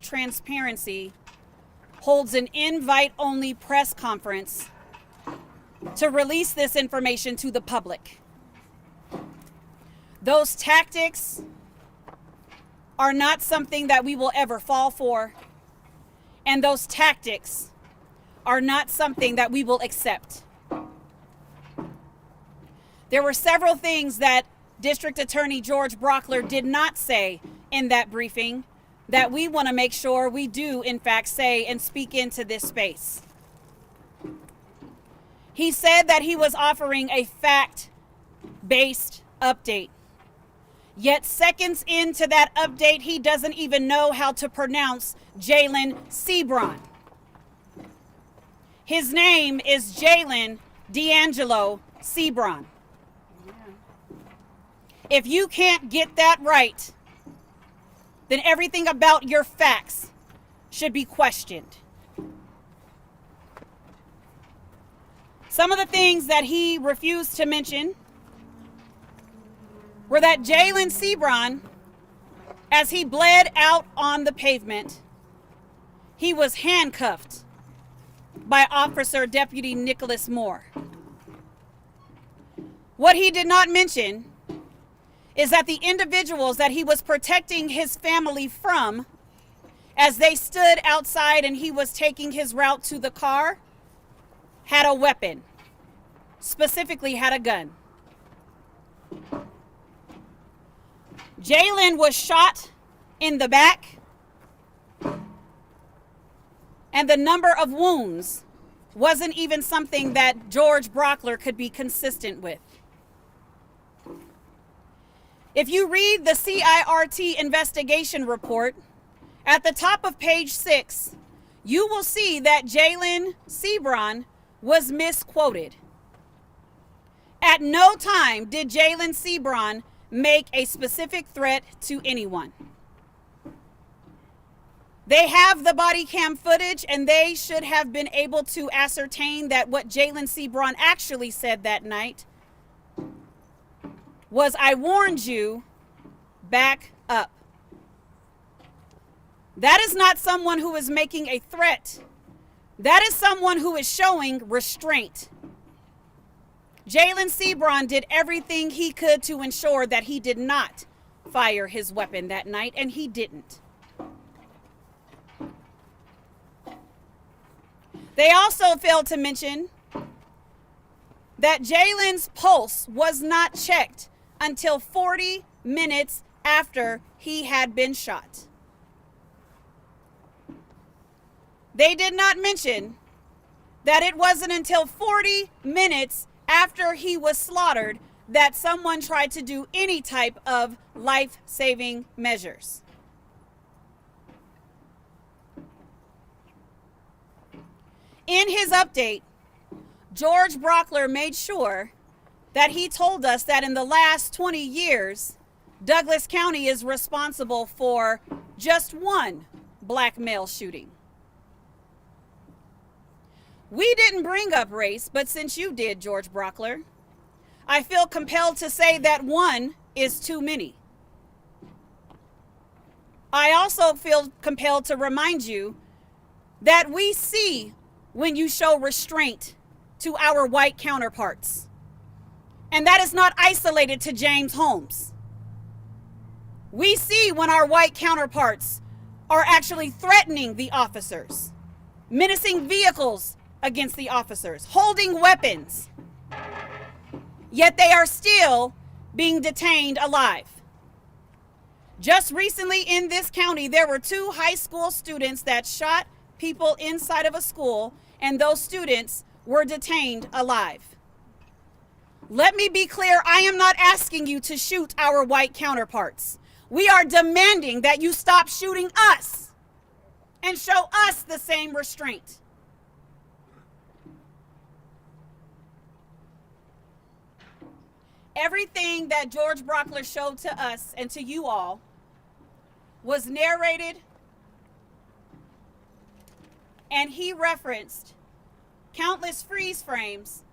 transparency holds an invite-only press conference to release this information to the public. Those tactics are not something that we will ever fall for, and those tactics are not something that we will accept. There were several things that District Attorney George Brauchler did not say in that briefing that we want to make sure we do, in fact, say and speak into this space. He said that he was offering a fact-based update. Yet seconds into that update, he doesn't even know how to pronounce Jalin Seabron. His name is Jalin D'Angelo Seabron. If you can't get that right, then everything about your facts should be questioned. Some of the things that he refused to mention were that Jalin Seabron, as he bled out on the pavement, he was handcuffed by Officer Deputy Nicholas Moore. What he did not mention is that the individuals that he was protecting his family from, as they stood outside and he was taking his route to the car, had a weapon, specifically had a gun. Jalin was shot in the back, and the number of wounds wasn't even something that George Brauchler could be consistent with. If you read the CIRT investigation report, at the top of page 6, you will see that Jalin Seabron was misquoted. At no time did Jalin Seabron make a specific threat to anyone. They have the body cam footage, and they should have been able to ascertain that what Jalin Seabron actually said that night was, "I warned you, back up." That is not someone who is making a threat. That is someone who is showing restraint. Jalin Seabron did everything he could to ensure that he did not fire his weapon that night, and he didn't. They also failed to mention that Jalin's pulse was not checked until 40 minutes after he had been shot. They did not mention that it wasn't until 40 minutes after he was slaughtered that someone tried to do any type of life-saving measures. In his update, George Brauchler made sure that he told us that in the last 20 years, Douglas County is responsible for just one black male shooting. We didn't bring up race, but since you did, George Brauchler, I feel compelled to say that one is too many. I also feel compelled to remind you that we see when you show restraint to our white counterparts. And that is not isolated to James Holmes. We see when our white counterparts are actually threatening the officers, menacing vehicles against the officers, holding weapons, yet they are still being detained alive. Just recently in this county, there were 2 high school students that shot people inside of a school, and those students were detained alive. Let me be clear, I am not asking you to shoot our white counterparts. We are demanding that you stop shooting us and show us the same restraint. Everything that George Brauchler showed to us and to you all was narrated, and he referenced countless freeze frames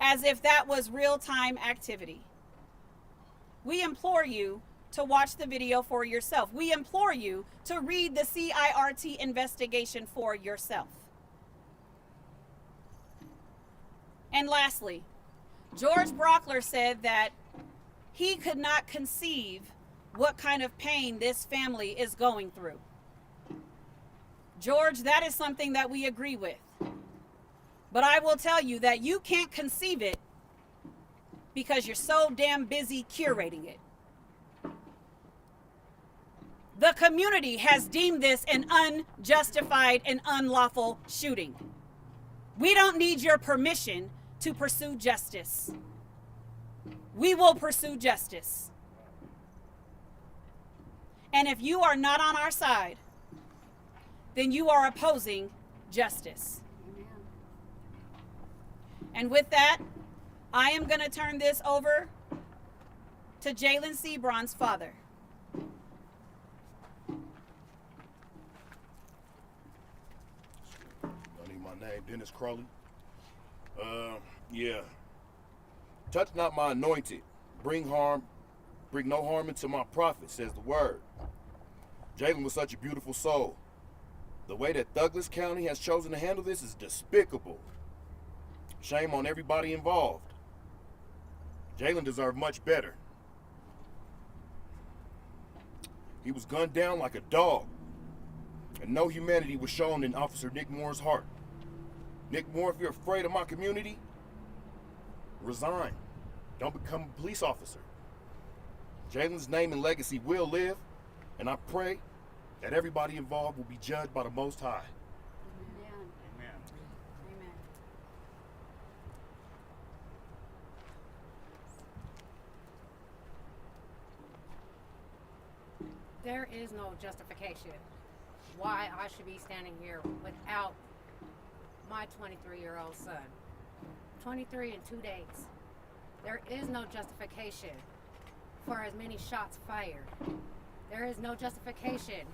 as if that was real-time activity. We implore you to watch the video for yourself. We implore you to read the CIRT investigation for yourself. And lastly, George Brauchler said that he could not conceive what kind of pain this family is going through. George, that is something that we agree with. But I will tell you that you can't conceive it because you're so damn busy curating it. The community has deemed this an unjustified and unlawful shooting. We don't need your permission to pursue justice. We will pursue justice. And if you are not on our side, then you are opposing justice. Amen. And with that, I am going to turn this over to Jalin Seabron's father. I need my name, Dennis Crowley. Yeah. Touch not my anointed. Bring no harm into my prophet, says the word. Jalin was such a beautiful soul. The way that Douglas County has chosen to handle this is despicable. Shame on everybody involved. Jalin deserved much better. He was gunned down like a dog, and no humanity was shown in Officer Nick Moore's heart. Nick Moore, if you're afraid of my community, resign. Don't become a police officer. Jalen's name and legacy will live, and I pray that everybody involved will be judged by the Most High. Amen. Amen. Amen. There is no justification why I should be standing here without my 23-year-old son. 23 in 2 days. There is no justification for as many shots fired. There is no justification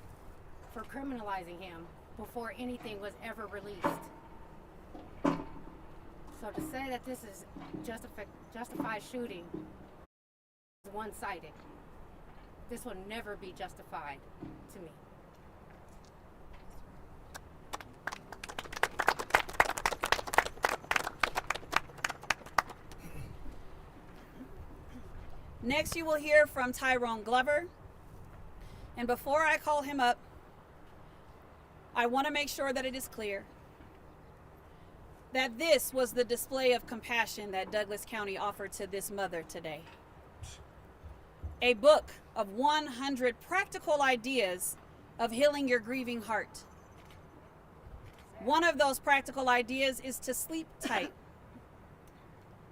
for criminalizing him before anything was ever released. So to say that this is justified shooting is one-sided. This will never be justified to me. Next, you will hear from Tyrone Glover. And before I call him up, I want to make sure that it is clear that this was the display of compassion that Douglas County offered to this mother today. A book of 100 practical ideas of healing your grieving heart. One of those practical ideas is to sleep tight,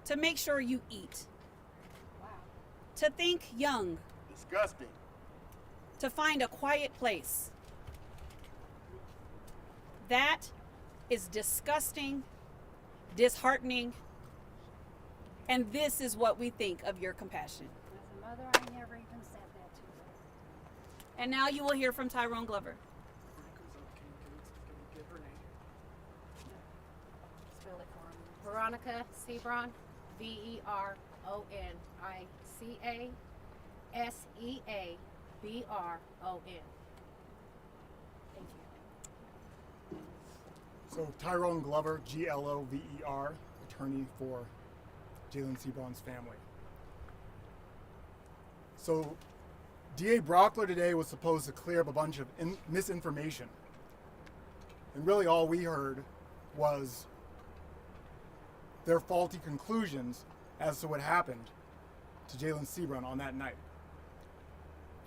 to make sure you eat, to think young. Disgusting. To find a quiet place. That is disgusting, disheartening, and this is what we think of your compassion. As a mother, I never even said that to her. And now you will hear from Tyrone Glover. Spell it for me. Veronica Seabron, VERONICA SEABRON. Thank you. So Tyrone Glover, GLOVER, attorney for Jalin Seabron's family. So DA Brauchler today was supposed to clear up a bunch of misinformation. And really all we heard was their faulty conclusions as to what happened to Jalin Seabron on that night.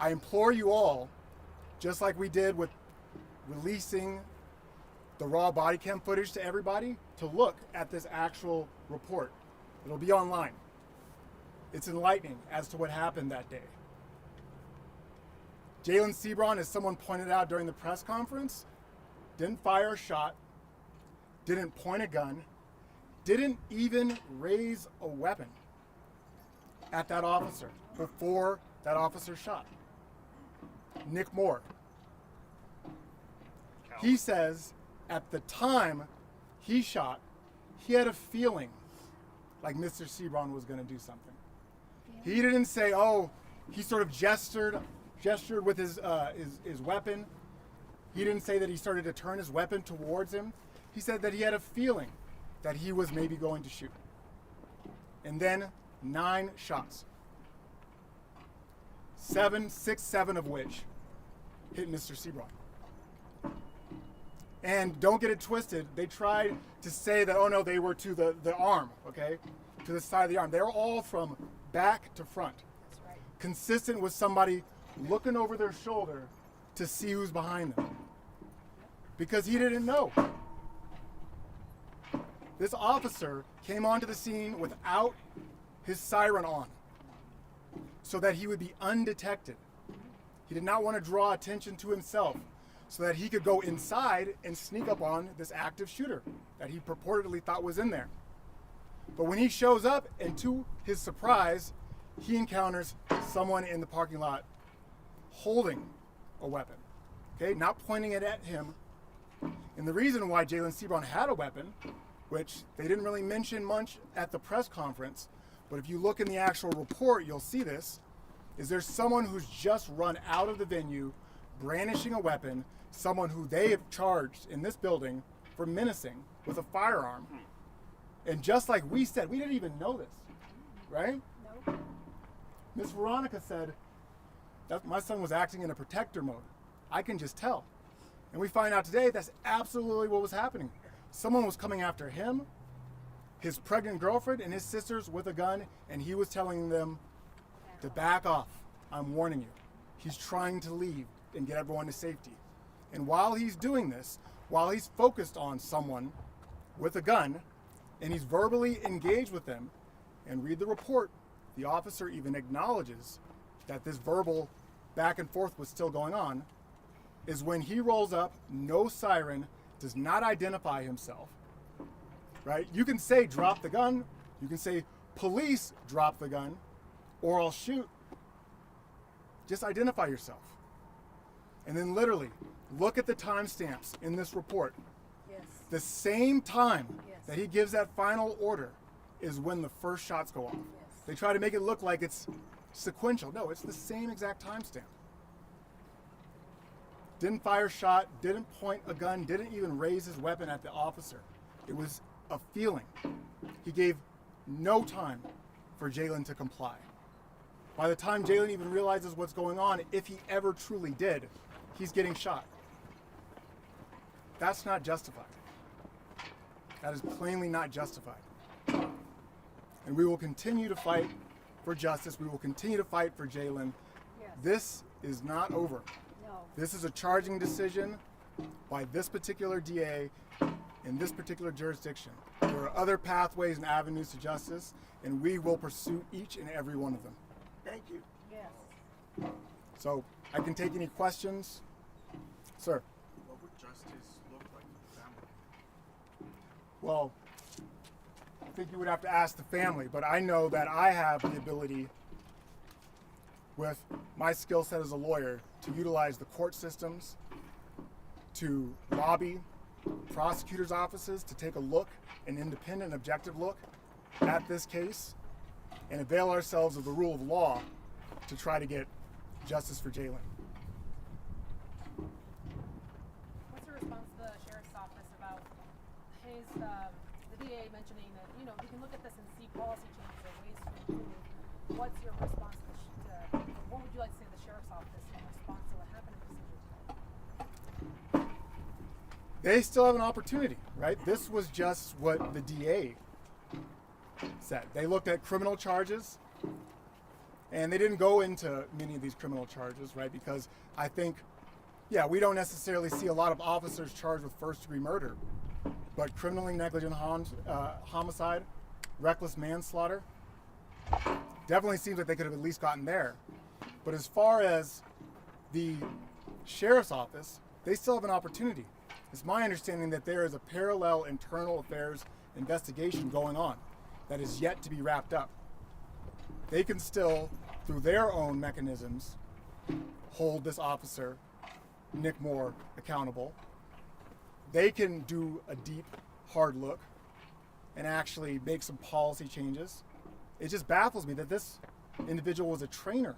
I implore you all, just like we did with releasing the raw body cam footage to everybody, to look at this actual report. It'll be online. It's enlightening as to what happened that day. Jalin Seabron, as someone pointed out during the press conference, didn't fire a shot, didn't point a gun, didn't even raise a weapon at that officer before that officer shot. Nick Moore. He says at the time he shot, he had a feeling like Mr. Seabron was going to do something. He didn't say, oh, He sort of gestured with his weapon. He didn't say that he started to turn his weapon towards him. He said that he had a feeling that he was maybe going to shoot. And then 9 shots. 7 of which hit Mr. Seabron. And don't get it twisted, they tried to say that, oh no, they were to the arm, okay? To the side of the arm. They were all from back to front. That's right. Consistent with somebody looking over their shoulder to see who's behind them. Because he didn't know. This officer came onto the scene without his siren on, so that he would be undetected. He did not want to draw attention to himself, so that he could go inside and sneak up on this active shooter that he purportedly thought was in there. But when he shows up, and to his surprise, he encounters someone in the parking lot holding a weapon, okay, not pointing it at him. And the reason why Jalin Seabron had a weapon, which they didn't really mention much at the press conference, but if you look in the actual report, you'll see this, is there's someone who's just run out of the venue brandishing a weapon, someone who they have charged in this building for menacing with a firearm. And just like we said, we didn't even know this, right? No. Miss Veronica said that my son was acting in a protector mode. I can just tell. And we find out today that's absolutely what was happening. Someone was coming after him, his pregnant girlfriend, and his sisters with a gun, and he was telling them to back off. I'm warning you. He's trying to leave and get everyone to safety. And while he's doing this, while he's focused on someone with a gun, and he's verbally engaged with them, and read the report, the officer even acknowledges that this verbal back and forth was still going on, is when he rolls up, no siren, does not identify himself, right? You can say drop the gun, you can say police drop the gun, or I'll shoot. Just identify yourself. And then literally, look at the timestamps in this report. Yes. The same time Yes. that he gives that final order is when the first shots go off. Yes. They try to make it look like it's sequential. No, it's the same exact timestamp. Didn't fire a shot, didn't point a gun, didn't even raise his weapon at the officer. It was a feeling. He gave no time for Jalin to comply. By the time Jalin even realizes what's going on, if he ever truly did, he's getting shot. That's not justified. That is plainly not justified. And we will continue to fight for justice. We will continue to fight for Jalin. Yes. This is not over. No. This is a charging decision by this particular DA in this particular jurisdiction. There are other pathways and avenues to justice, and we will pursue each and every one of them. Thank you. Yes. So I can take any questions. Sir. What would justice look like for the family? Well, I think you would have to ask the family, but I know that I have the ability, with my skill set as a lawyer, to utilize the court systems, to lobby prosecutors' offices to take a look, an independent, objective look at this case, and avail ourselves of the rule of law to try to get justice for Jalin. What's your response to the sheriff's office about his, the DA mentioning that, you know, we can look at this and see policy changes or ways to improve. What's your response to what would you like to say to the sheriff's office in response to what happened in Procedure today? They still have an opportunity, right? This was just what the DA said. They looked at criminal charges, and they didn't go into many of these criminal charges, right? Because I think, yeah, we don't necessarily see a lot of officers charged with first-degree murder, but criminally negligent homicide, reckless manslaughter, definitely seems like they could have at least gotten there. But as far as the sheriff's office, they still have an opportunity. It's my understanding that there is a parallel internal affairs investigation going on that is yet to be wrapped up. They can still, through their own mechanisms, hold this officer, Nick Moore, accountable. They can do a deep, hard look and actually make some policy changes. It just baffles me that this individual was a trainer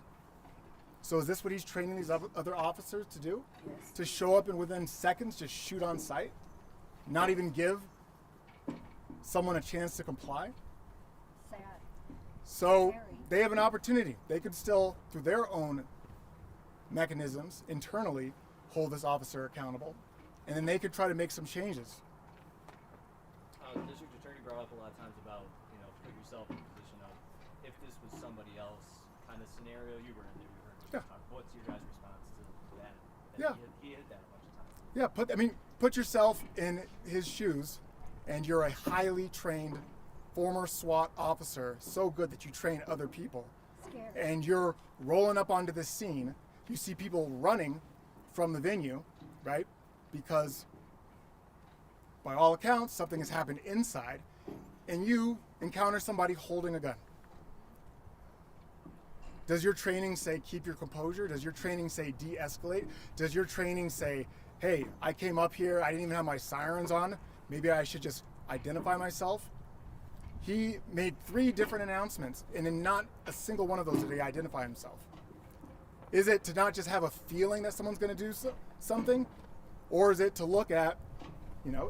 So is this what he's training these other officers to do? Yes. To show up and within seconds just shoot on sight? Not even give someone a chance to comply? Sad. So Scary. they have an opportunity. They could still, through their own mechanisms internally, hold this officer accountable, and then they could try to make some changes. The district attorney brought up a lot of times about, put yourself in the position of if this was somebody else kind of scenario you were in there. We heard Yeah. What's your guys' response to that? Yeah. He hit that a bunch of times. Yeah, put yourself in his shoes, and you're a highly trained former SWAT officer, so good that you train other people. Scary. And you're rolling up onto this scene. You see people running from the venue, right? Because by all accounts, something has happened inside, and you encounter somebody holding a gun. Does your training say keep your composure? Does your training say de-escalate? Does your training say, hey, I came up here, I didn't even have my sirens on, maybe I should just identify myself? He made 3 different announcements, and in not a single one of those did he identify himself. Is it to not just have a feeling that someone's going to do something? Or is it to look at,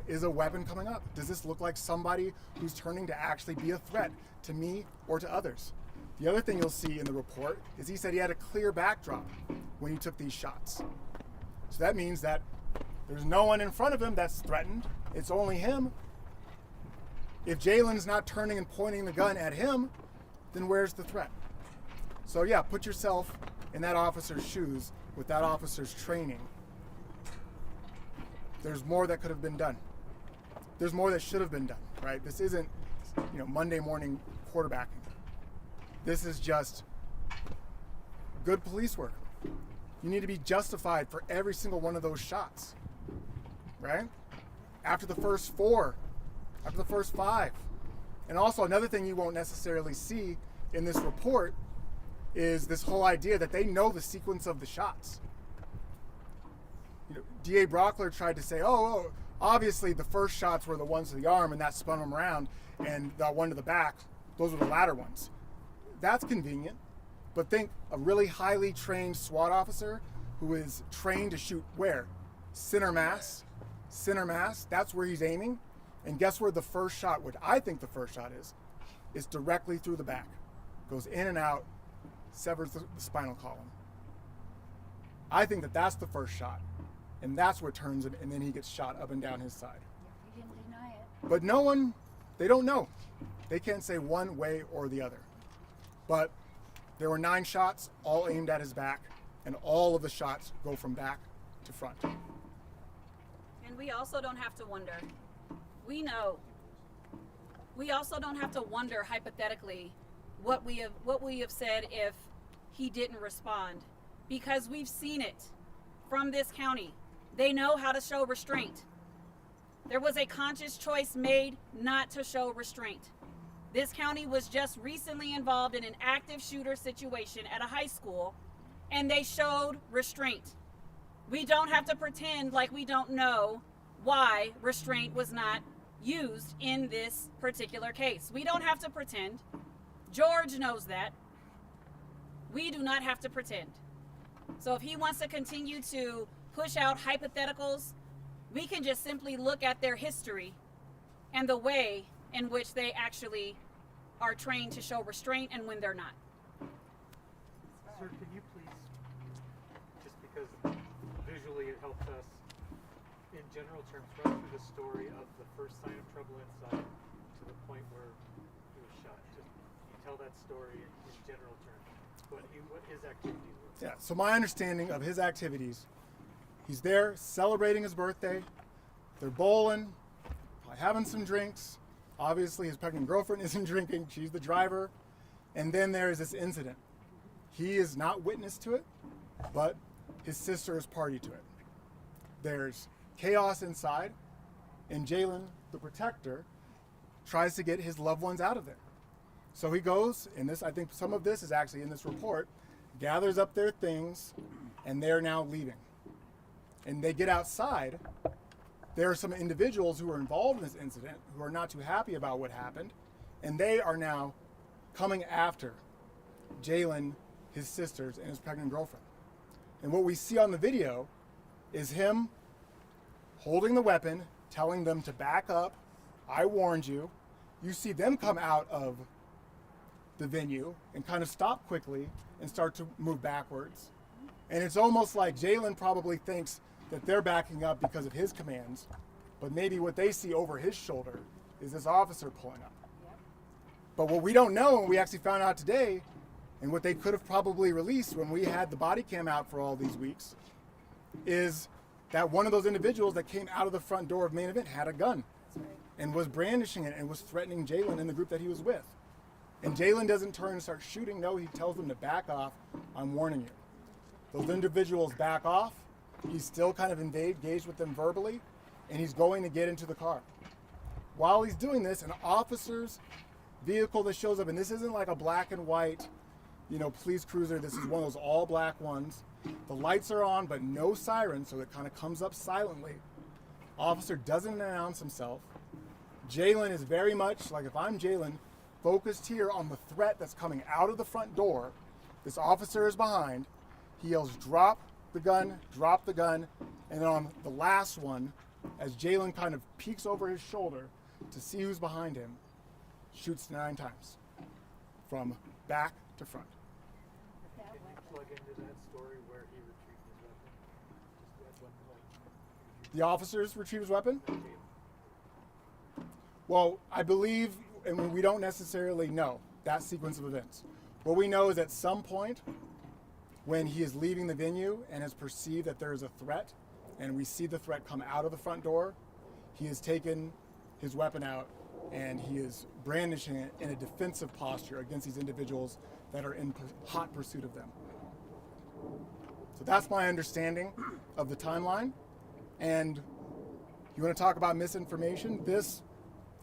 is a weapon coming up? Does this look like somebody who's turning to actually be a threat to me or to others? The other thing you'll see in the report is he said he had a clear backdrop when he took these shots. So that means that there's no one in front of him that's threatened. It's only him. If Jalin's not turning and pointing the gun at him, then where's the threat? So yeah, put yourself in that officer's shoes with that officer's training. There's more that could have been done. There's more that should have been done, right? This isn't, Monday morning quarterbacking. This is just good police work. You need to be justified for every single one of those shots, right? After the first 4, after the first 5. And also another thing you won't necessarily see in this report is this whole idea that they know the sequence of the shots. DA Brauchler tried to say, obviously the first shots were the ones to the arm and that spun them around, and the one to the back, those were the latter ones. That's convenient, but think a really highly trained SWAT officer who is trained to shoot where? Center mass, that's where he's aiming. And guess where the first shot, what I think the first shot is directly through the back. Goes in and out, severs the spinal column. I think that's the first shot. And that's what turns him, and then he gets shot up and down his side. He didn't deny it. But they don't know. They can't say one way or the other. But there were 9 shots, all aimed at his back, and all of the shots go from back to front. And we also don't have to wonder. We know. We also don't have to wonder hypothetically what we have said if he didn't respond, because we've seen it from this county. They know how to show restraint. There was a conscious choice made not to show restraint. This county was just recently involved in an active shooter situation at a high school, and they showed restraint. We don't have to pretend like we don't know why restraint was not used in this particular case. We don't have to pretend. George knows that. We do not have to pretend. So if he wants to continue to push out hypotheticals, we can just simply look at their history and the way in which they actually are trained to show restraint and when they're not. Sir, can you please, just because visually it helps us, in general terms, run through the story of the first sign of trouble inside to the point where he was shot? Just you tell that story in general terms, what his activities were. Yeah, so my understanding of his activities, he's there celebrating his birthday, they're bowling, probably having some drinks. Obviously his pregnant girlfriend isn't drinking, she's the driver. And then there is this incident. He is not witness to it, but his sister is party to it. There's chaos inside, and Jalin, the protector, tries to get his loved ones out of there. So he goes, and I think some of this is actually in this report, gathers up their things, and they're now leaving. And they get outside. There are some individuals who are involved in this incident who are not too happy about what happened, and they are now coming after Jalin, his sisters and his pregnant girlfriend. And what we see on the video is him holding the weapon, telling them to back up. I warned you. You see them come out of the venue and kind of stop quickly and start to move backwards. And it's almost like Jalin probably thinks that they're backing up because of his commands, but maybe what they see over his shoulder is this officer pulling up. But what we don't know, and we actually found out today, and what they could have probably released when we had the body cam out for all these weeks, is that one of those individuals that came out of the front door of Main Event had a gun and was brandishing it and was threatening Jalin and the group that he was with. And Jalin doesn't turn and start shooting. No, he tells them to back off. I'm warning you. Those individuals back off. He's still kind of engaged with them verbally, and he's going to get into the car. While he's doing this, an officer's vehicle that shows up, and this isn't like a black and white, police cruiser. This is one of those all black ones. The lights are on, but no siren, so it kind of comes up silently. Officer doesn't announce himself. Jalin is very much, like if I'm Jalin, focused here on the threat that's coming out of the front door. This officer is behind. He yells, drop the gun, and then on the last one, as Jalin kind of peeks over his shoulder to see who's behind him, shoots 9 times from back to front. Can you plug into that story where he retrieved his weapon? Just at what point? The officers retrieve his weapon? Well, I believe, and we don't necessarily know that sequence of events. What we know is at some point when he is leaving the venue and has perceived that there is a threat, and we see the threat come out of the front door, he has taken his weapon out and he is brandishing it in a defensive posture against these individuals that are in hot pursuit of them. So that's my understanding of the timeline. And you want to talk about misinformation? This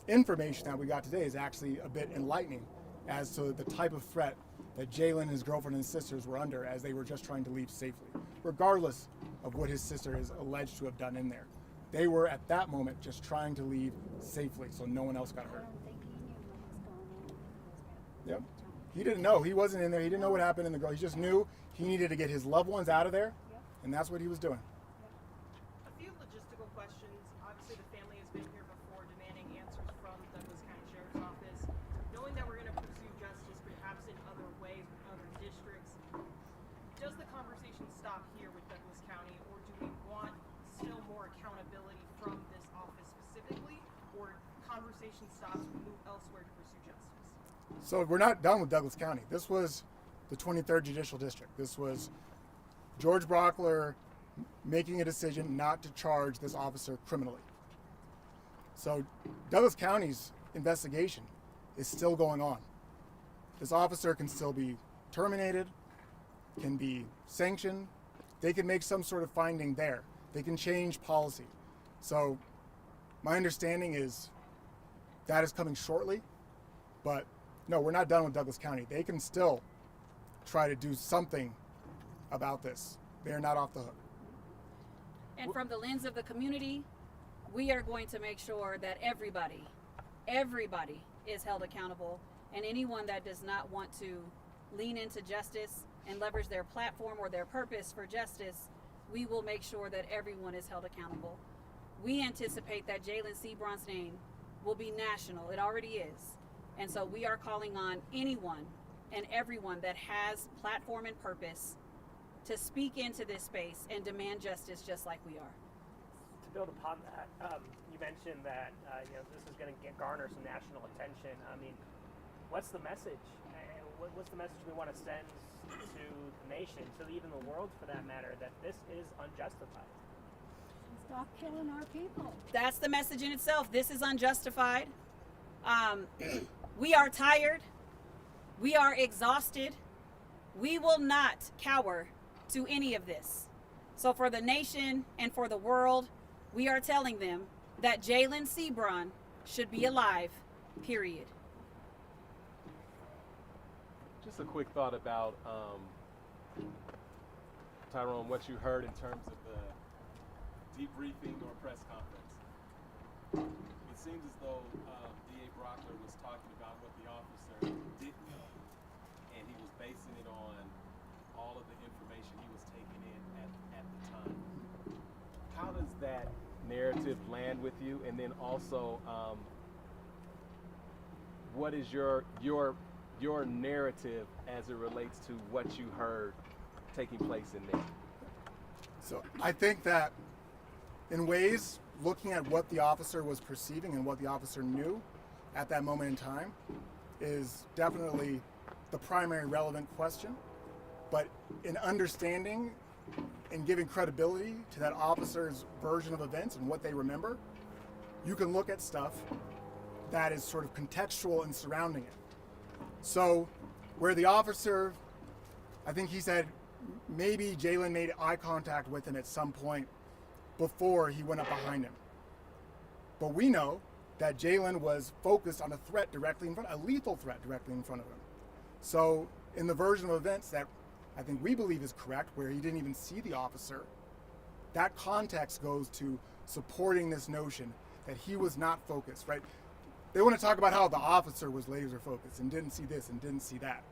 information that we got today is actually a bit enlightening as to the type of threat that Jalin, his girlfriend, and his sisters were under as they were just trying to leave safely, regardless of what his sister is alleged to have done in there. They were at that moment just trying to leave safely so no one else got I hurt. don't think he knew what was going on when he was Yep. He didn't know. He wasn't in there. He didn't know what happened in the girl. He just knew he needed to get his loved ones out of there, and that's what he was doing. A few logistical questions. Obviously, the family has been here before demanding answers from Douglas County Sheriff's Office. Knowing that we're going to pursue justice perhaps in other ways with other districts, does the conversation stop here with Douglas County, or do we want still more accountability from this office specifically, or conversation stops, we move elsewhere to pursue justice? So we're not done with Douglas County. This was the 23rd Judicial District. This was George Brauchler making a decision not to charge this officer criminally. So Douglas County's investigation is still going on. This officer can still be terminated, can be sanctioned. They can make some sort of finding there. They can change policy. So my understanding is that is coming shortly, but no, we're not done with Douglas County. They can still try to do something about this. They're not off the hook. And from the lens of the community, we are going to make sure that everybody is held accountable, and anyone that does not want to lean into justice and leverage their platform or their purpose for justice, we will make sure that everyone is held accountable. We anticipate that Jalin Seabron's name will be national. It already is. And so we are calling on anyone and everyone that has platform and purpose to speak into this space and demand justice just like we are. To build upon that, you mentioned that this is going to garner some national attention. I mean, what's the message? What's the message we want to send to the nation, to even the world for that matter, that this is unjustified? Stop killing our people. That's the message in itself. This is unjustified. We are tired. We are exhausted. We will not cower to any of this. So for the nation and for the world, we are telling them that Jalin Seabron should be alive, period. Just a quick thought about, Tyrone, what you heard in terms of the debriefing or press conference. It seems as though DA Brauchler was talking about what the officer didn't know, and he was basing it on all of the information he was taking in at the time. How does that narrative land with you? And then also, what is your narrative as it relates to what you heard taking place in there? So I think that in ways, looking at what the officer was perceiving and what the officer knew at that moment in time is definitely the primary relevant question. But in understanding and giving credibility to that officer's version of events and what they remember, you can look at stuff that is sort of contextual and surrounding it. So where the officer, I think he said maybe Jalin made eye contact with him at some point before he went up behind him. But we know that Jalin was focused on a threat directly in front, a lethal threat directly in front of him. So in the version of events that I think we believe is correct, where he didn't even see the officer, that context goes to supporting this notion that he was not focused, right? They want to talk about how the officer was laser focused and didn't see this and didn't see that.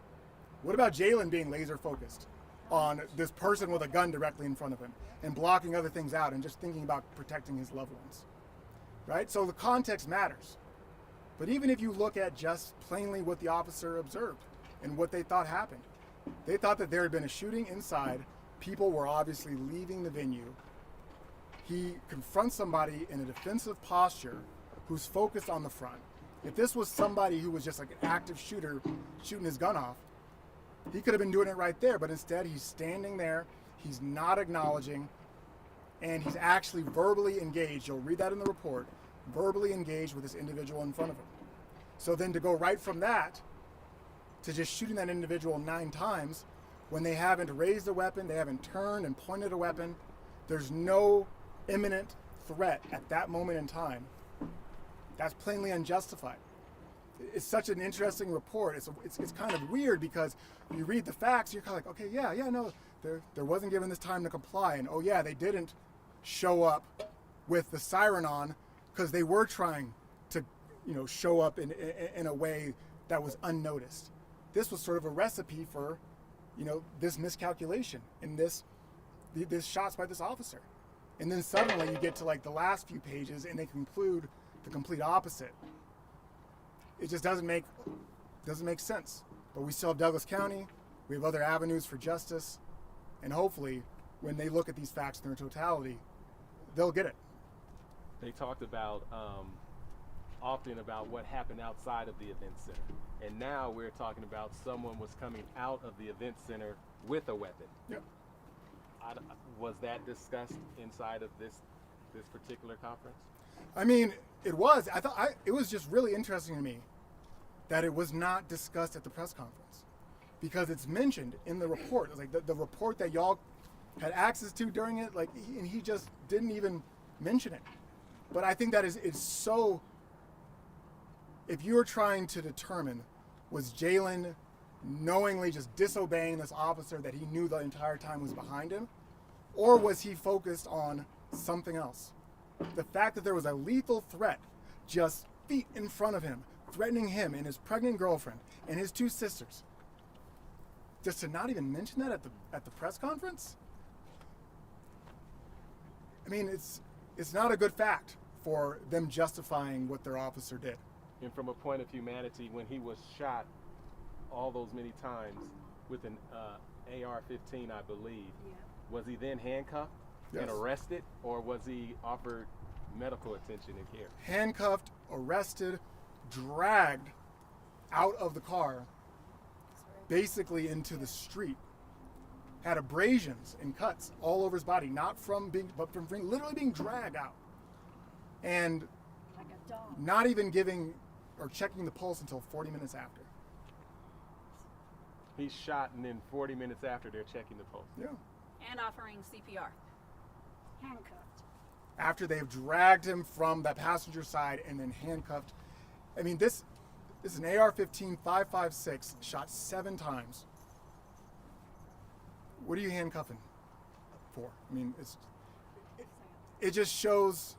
What about Jalin being laser focused on this person with a gun directly in front of him and blocking other things out and just thinking about protecting his loved ones, right? So the context matters. But even if you look at just plainly what the officer observed and what they thought happened, they thought that there had been a shooting inside. People were obviously leaving the venue. He confronts somebody in a defensive posture who's focused on the front. If this was somebody who was just like an active shooter shooting his gun off, he could have been doing it right there, but instead he's standing there, he's not acknowledging, and he's actually verbally engaged. You'll read that in the report, verbally engaged with this individual in front of him. So then to go right from that to just shooting that individual 9 times when they haven't raised a weapon, they haven't turned and pointed a weapon, there's no imminent threat at that moment in time, that's plainly unjustified. It's such an interesting report. It's kind of weird because you read the facts, you're kind of like, okay, no, there wasn't given this time to comply, and oh yeah, they didn't show up with the siren on because they were trying to, show up in a way that was unnoticed. This was sort of a recipe for, this miscalculation and this shots by this officer. And then suddenly you get to like the last few pages and they conclude the complete opposite. It just doesn't make sense. But we still have Douglas County, we have other avenues for justice, and hopefully when they look at these facts in their totality, they'll get it. They talked about often about what happened outside of the event center. And now we're talking about someone was coming out of the event center with a weapon. Yep. Was that discussed inside of this particular conference? I mean, it was. It was just really interesting to me that it was not discussed at the press conference because it's mentioned in the report. It's like the report that y'all had access to during it, and he just didn't even mention it. But I think that it's so. If you were trying to determine, was Jalin knowingly just disobeying this officer that he knew the entire time was behind him, or was he focused on something else? The fact that there was a lethal threat just feet in front of him, threatening him and his pregnant girlfriend and his 2 sisters, just to not even mention that at the press conference? I mean, it's not a good fact for them justifying what their officer did. And from a point of humanity, when he was shot all those many times with an AR-15, I believe, was he then handcuffed and arrested, or was he offered medical attention and care? Handcuffed, arrested, dragged out of the car, basically into the street. Had abrasions and cuts all over his body, not from literally being dragged out. And Like a dog. not even giving or checking the pulse until 40 minutes after. He's shot, and then 40 minutes after, they're checking the pulse. Yeah. And offering CPR. Handcuffed. After they've dragged him from the passenger side and then handcuffed. I mean, this is an AR-15 5.56 shot 7 times. What are you handcuffing for? I mean, it just shows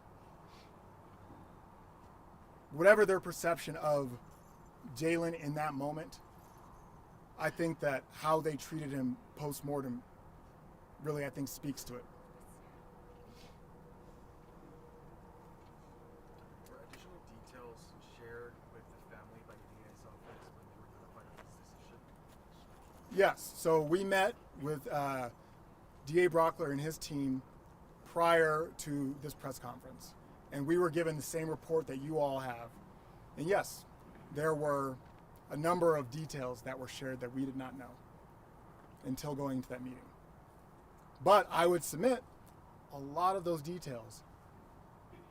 whatever their perception of Jalin in that moment. I think that how they treated him post-mortem really, I think, speaks to it. Were additional details shared with the family by the DA's office when they were notified of this decision? Yes, so we met with DA Brauchler and his team prior to this press conference, and we were given the same report that you all have. And yes, there were a number of details that were shared that we did not know until going to that meeting. But I would submit a lot of those details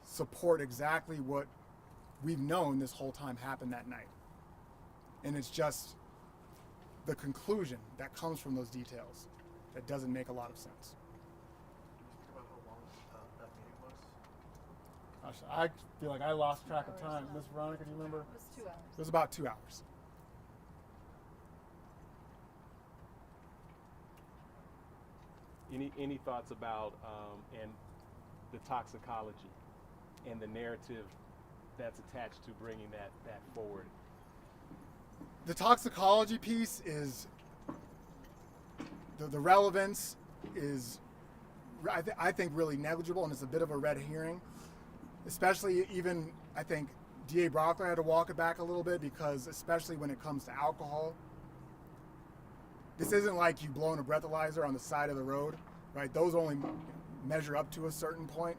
support exactly what we've known this whole time happened that night. And it's just the conclusion that comes from those details that doesn't make a lot of sense. Can you speak about how long that meeting was? Gosh, I feel like I lost track of time. Miss Veronica, do you remember? It was 2 hours. It was about 2 hours. Any thoughts about and the toxicology and the narrative that's attached to bringing that forward? The toxicology piece is the relevance is I think really negligible, and it's a bit of a red herring. Especially even I think DA Brauchler had to walk it back a little bit, because especially when it comes to alcohol, this isn't like you blowing a breathalyzer on the side of the road, right? Those only measure up to a certain point,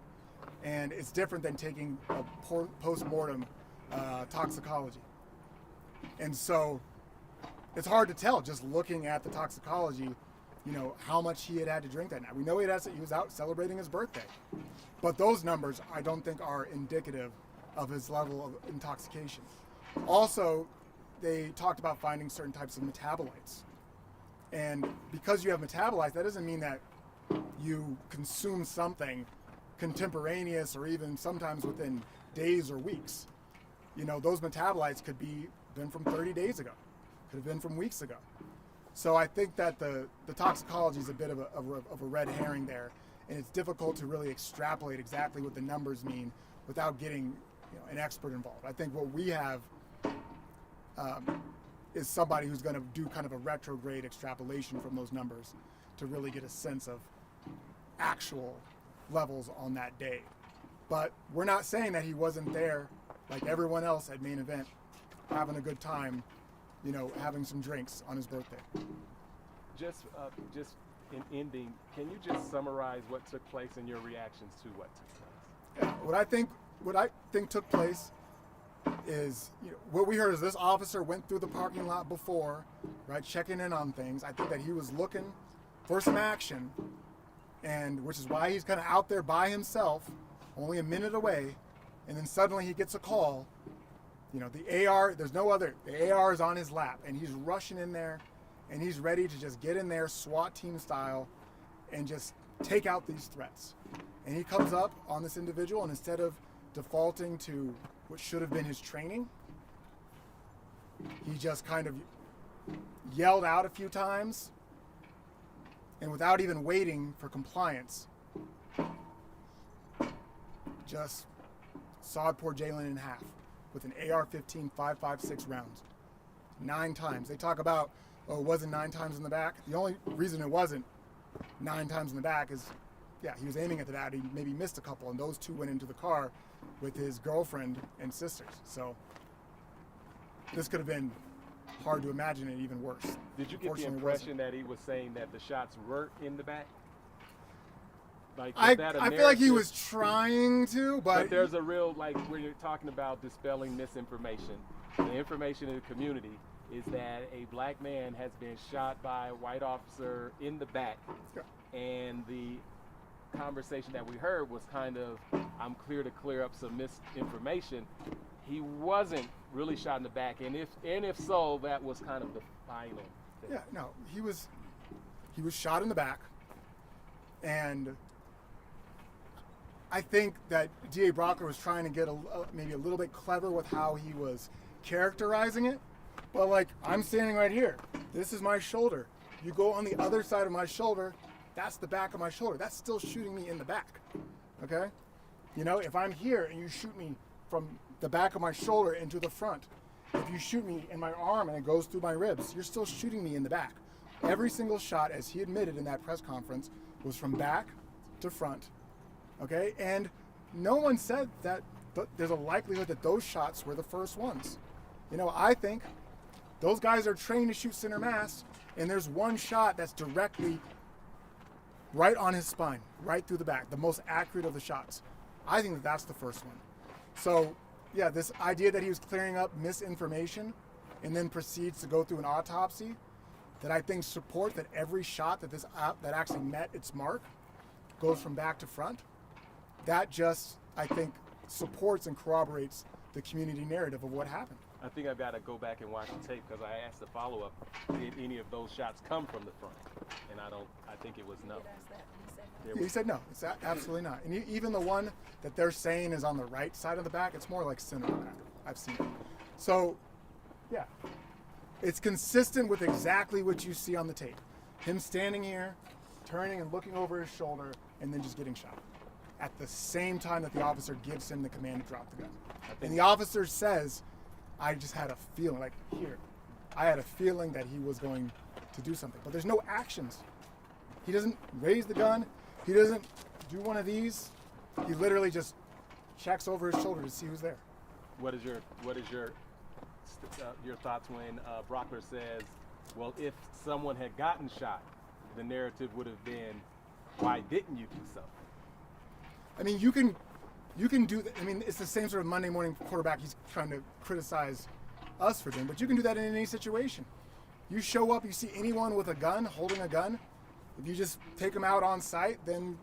and it's different than taking a post-mortem toxicology. And so it's hard to tell just looking at the toxicology, you know, how much he had to drink that night. We know he was out celebrating his birthday, but those numbers I don't think are indicative of his level of intoxication. Also, they talked about finding certain types of metabolites. And because you have metabolites, that doesn't mean that you consume something contemporaneous or even sometimes within days or weeks. You know, those metabolites could been from 30 days ago, could have been from weeks ago. So I think that the toxicology is a bit of a red herring there, and it's difficult to really extrapolate exactly what the numbers mean without getting an expert involved. I think what we have is somebody who's going to do kind of a retrograde extrapolation from those numbers to really get a sense of actual levels on that day. But we're not saying that he wasn't there like everyone else at main event, having a good time, having some drinks on his birthday. Just in ending, can you just summarize what took place and your reactions to what took place? Yeah, what I think took place is, what we heard is this officer went through the parking lot before, right, checking in on things. I think that he was looking for some action, and which is why he's kind of out there by himself, only a minute away, and then suddenly he gets a call. The AR, the AR is on his lap, and he's rushing in there, and he's ready to just get in there SWAT team style and just take out these threats. And he comes up on this individual, and instead of defaulting to what should have been his training, he just kind of yelled out a few times, and without even waiting for compliance, just sawed poor Jalin in half with an AR-15 5.56 rounds. 9 times. They talk about, it wasn't 9 times in the back. The only reason it wasn't 9 times in the back is, he was aiming at the bat. He maybe missed a couple, and those 2 went into the car with his girlfriend and sisters. So this could have been hard to imagine it even worse. Did you get the impression that he was saying that the shots were in the back? Like, I feel like he was trying to, but there's a real, when you're talking about dispelling misinformation, the information in the community is that a black man has been shot by a white officer in the back, and the conversation that we heard was kind of, I'm clear to clear up some misinformation. He wasn't really shot in the back, and if so, that was kind of the final thing. Yeah, no, he was shot in the back, and I think that DA Brauchler was trying to get maybe a little bit clever with how he was characterizing it. But I'm standing right here. This is my shoulder. You go on the other side of my shoulder, that's the back of my shoulder. That's still shooting me in the back, okay? If I'm here and you shoot me from the back of my shoulder into the front, If you shoot me in my arm and it goes through my ribs, you're still shooting me in the back. Every single shot, as he admitted in that press conference, was from back to front. Okay? And no one said that there's a likelihood that those shots were the first ones. You know, I think those guys are trained to shoot center mass, and there's one shot that's directly right on his spine, right through the back, the most accurate of the shots. I think that that's the first one. So, yeah, this idea that he was clearing up misinformation and then proceeds to go through an autopsy, that I think support that every shot that actually met its mark goes from back to front. That just, I think, supports and corroborates the community narrative of what happened. I think I've got to go back and watch the tape because I asked the follow-up, did any of those shots come from the front? And I think it was no. He said no, it's absolutely not. And even the one that they're saying is on the right side of the back, it's more like center back. I've seen it. So, yeah, it's consistent with exactly what you see on the tape. Him standing here, turning and looking over his shoulder, and then just getting shot at the same time that the officer gives him the command to drop the gun. And the officer says, I just had a feeling, like here, I had a feeling that he was going to do something. But there's no actions. He doesn't raise the gun. He doesn't do one of these. He literally just checks over his shoulder to see who's there. What is your thoughts when Brauchler says, well, if someone had gotten shot, the narrative would have been, why didn't you do so? I mean, you can do that. I mean, it's the same sort of Monday morning quarterback he's trying to criticize us for doing, but you can do that in any situation. You show up, you see anyone with a gun, holding a gun, if you just take them out on sight, then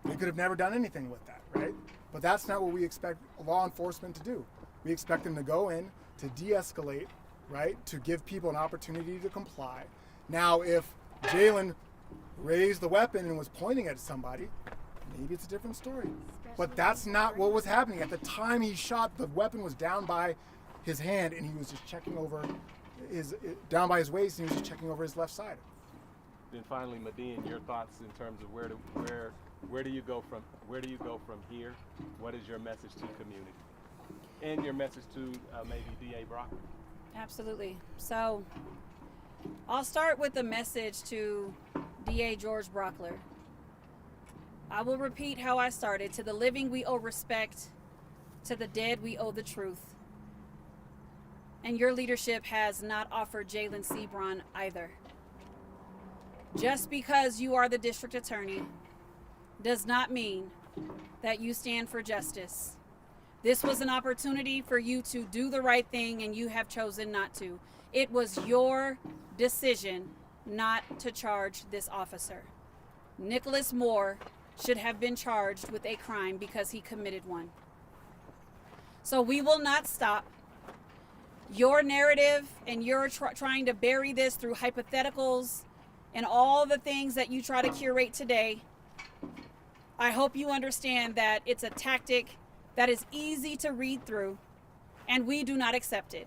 they could have never done anything with that, right? But that's not what we expect law enforcement to do. We expect them to go in, to de-escalate, right? To give people an opportunity to comply. Now, if Jalin raised the weapon and was pointing at somebody, maybe it's a different story. But that's not what was happening. At the time he shot, the weapon was down by his hand and he was just checking over down by his waist, and he was just checking over his left side. Then finally, Medine, your thoughts in terms of where do you go from here? What is your message to the community? And your message to maybe DA Brauchler? Absolutely. So I'll start with the message to DA George Brauchler. I will repeat how I started. To the living we owe respect. To the dead we owe the truth. And your leadership has not offered Jalin Seabron either. Just because you are the district attorney does not mean that you stand for justice. This was an opportunity for you to do the right thing, and you have chosen not to. It was your decision not to charge this officer. Nicholas Moore should have been charged with a crime because he committed one. So we will not stop. Your narrative and you're trying to bury this through hypotheticals and all the things that you try to curate today. I hope you understand that it's a tactic that is easy to read through, and we do not accept it.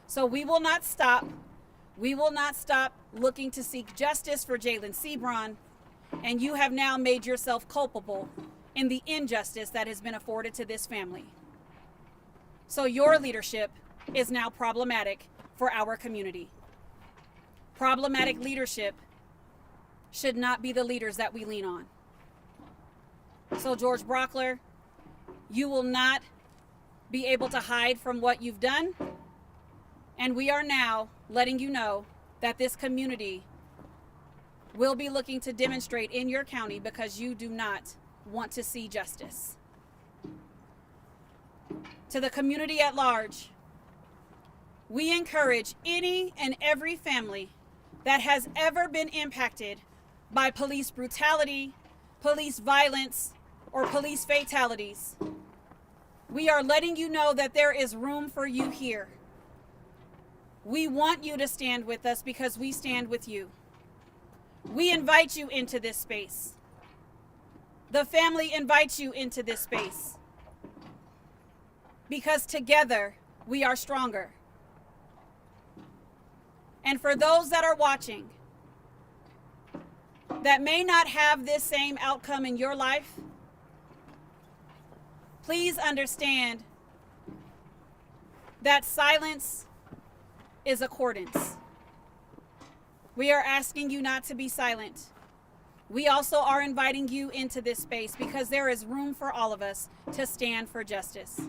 So we will not stop. We will not stop looking to seek justice for Jalin Seabron, and you have now made yourself culpable in the injustice that has been afforded to this family. So your leadership is now problematic for our community. Problematic leadership should not be the leaders that we lean on. So George Brauchler, you will not be able to hide from what you've done. And we are now letting you know that this community will be looking to demonstrate in your county because you do not want to see justice. To the community at large, we encourage any and every family that has ever been impacted by police brutality, police violence, or police fatalities. We are letting you know that there is room for you here. We want you to stand with us because we stand with you. We invite you into this space. The family invites you into this space because together we are stronger. And for those that are watching that may not have this same outcome in your life, please understand that silence is accordance. We are asking you not to be silent. We also are inviting you into this space because there is room for all of us to stand for justice.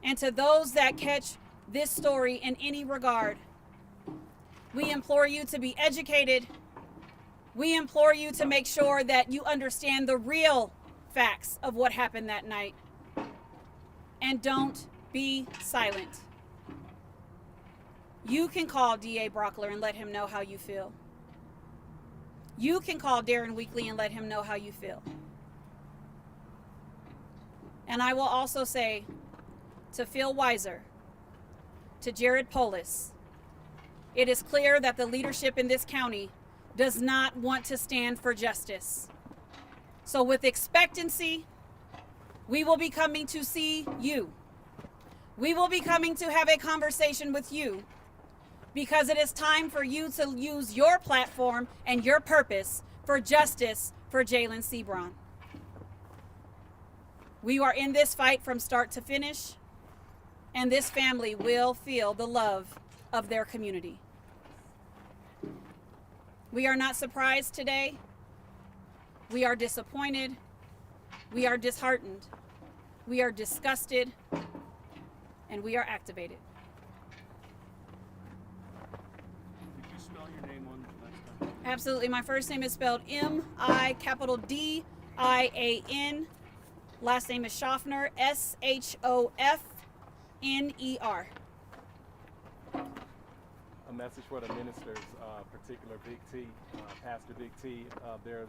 And to those that catch this story in any regard, we implore you to be educated. We implore you to make sure that you understand the real facts of what happened that night. And don't be silent. You can call DA Brauchler and let him know how you feel. You can call Darren Weekly and let him know how you feel. And I will also say to Phil Weiser, to Jared Polis, it is clear that the leadership in this county does not want to stand for justice. So with expectancy, we will be coming to see you. We will be coming to have a conversation with you because it is time for you to use your platform and your purpose for justice for Jalin Seabron. We are in this fight from start to finish, and this family will feel the love of their community. We are not surprised today. We are disappointed. We are disheartened. We are disgusted, and we are activated. Could you spell your name one last time? Absolutely. My first name is spelled M-I-D-I-A-N. Last name is Schaffner, S-H-O-F-N-E-R. A message for the ministers, particular Big T, Pastor Big T. There's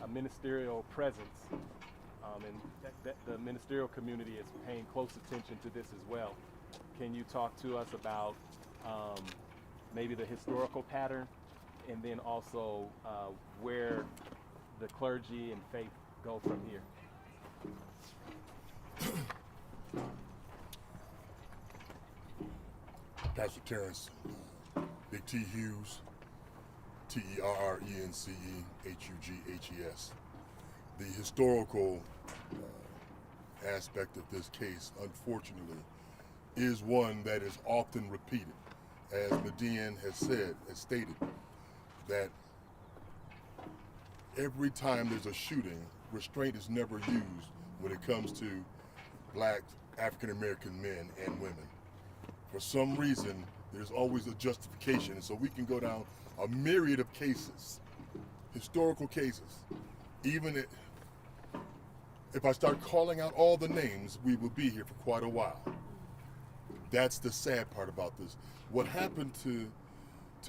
a ministerial presence, and the ministerial community is paying close attention to this as well. Can you talk to us about maybe the historical pattern, and then also where the clergy and faith go from here? Pastor Terrence, Big T Hughes, T-E-R-R-E-N-C-E-H-U-G-H-E-S. The historical aspect of this case, unfortunately, is one that is often repeated. As Median has stated, that every time there's a shooting, restraint is never used when it comes to black African-American men and women. For some reason, there's always a justification. And so we can go down a myriad of cases, historical cases. Even if I start calling out all the names, we will be here for quite a while. That's the sad part about this. What happened to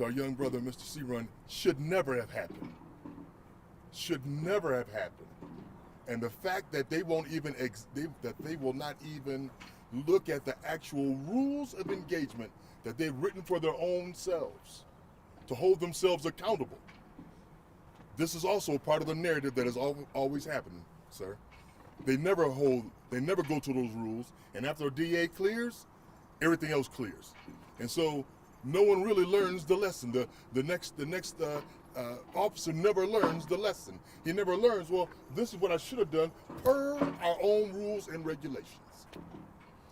our young brother, Mr. Seabron, should never have happened. Should never have happened. And the fact that they won't even they will not even look at the actual rules of engagement that they've written for their own selves to hold themselves accountable. This is also part of the narrative that has always happened, sir. They never go to those rules, and after a DA clears, everything else clears. And so no one really learns the lesson. The next officer never learns the lesson. He never learns, well, this is what I should have done per our own rules and regulations.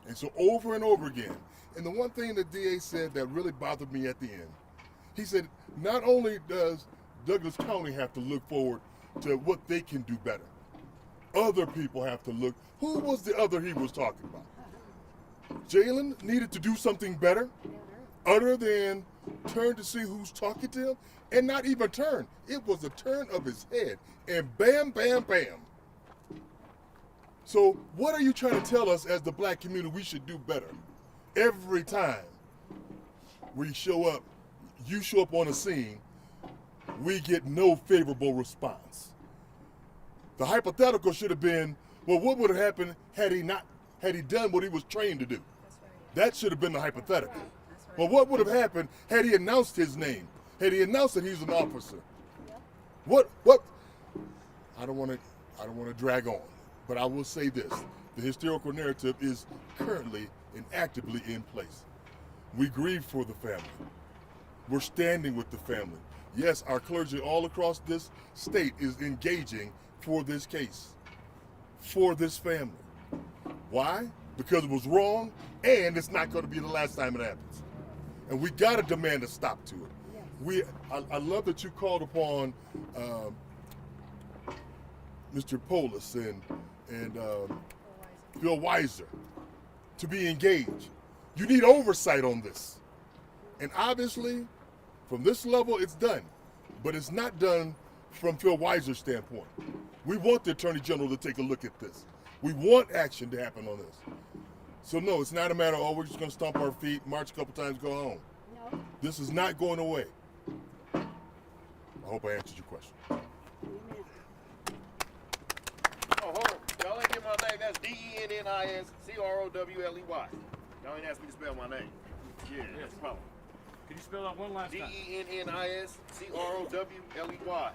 And so over and over again. And the one thing the DA said that really bothered me at the end, he said, not only does Douglas County have to look forward to what they can do better, other people have to look. Who was the other he was talking about? Jalin needed to do something better other than turn to see who's talking to him, and not even turn. It was a turn of his head, and bam, bam, bam. So what are you trying to tell us as the black community we should do better? Every time we show up, you show up on a scene, we get no favorable response. The hypothetical should have been, well, what would have happened had he done what he was trained to do? That should have been the hypothetical. Well, what would have happened had he announced his name? Had he announced that he's an officer? What? I don't want to drag on, but I will say this: the historical narrative is currently and actively in place. We grieve for the family. We're standing with the family. Yes, our clergy all across this state is engaging for this case, for this family. Why? because it was wrong, and it's not going to be the last time it happens. And we got to demand a stop to it. I love that you called upon Mr. Polis and Phil Weiser to be engaged. You need oversight on this. And obviously, from this level, it's done. But it's not done from Phil Weiser's standpoint. We want the Attorney General to take a look at this. We want action to happen on this. So no, it's not a matter of, oh, we're just going to stomp our feet, march a couple times, go home. No. This is not going away. I hope I answered your question. Amen. Oh, hold on. Y'all ain't get my name. That's DENNISCROWLEY. Y'all ain't asked me to spell my name. Yeah, that's a problem. Can you spell that one last time? DENNISCROWLEY.